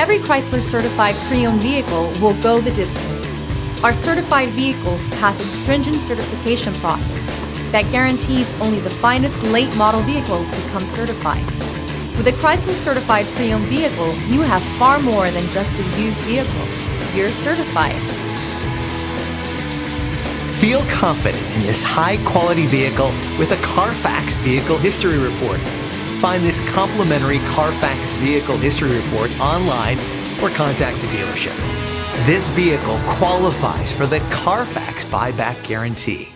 Every Chrysler certified pre-owned vehicle will go the distance. Our certified vehicles pass a stringent certification process that guarantees only the finest late model vehicles become certified. With a Chrysler certified pre-owned vehicle, you have far more than just a used vehicle. You're certified. Feel confident in this high-quality vehicle with a CARFAX Vehicle History Report. Find this complimentary CARFAX Vehicle History Report online or contact the dealership. This vehicle qualifies for the CARFAX buyback guarantee.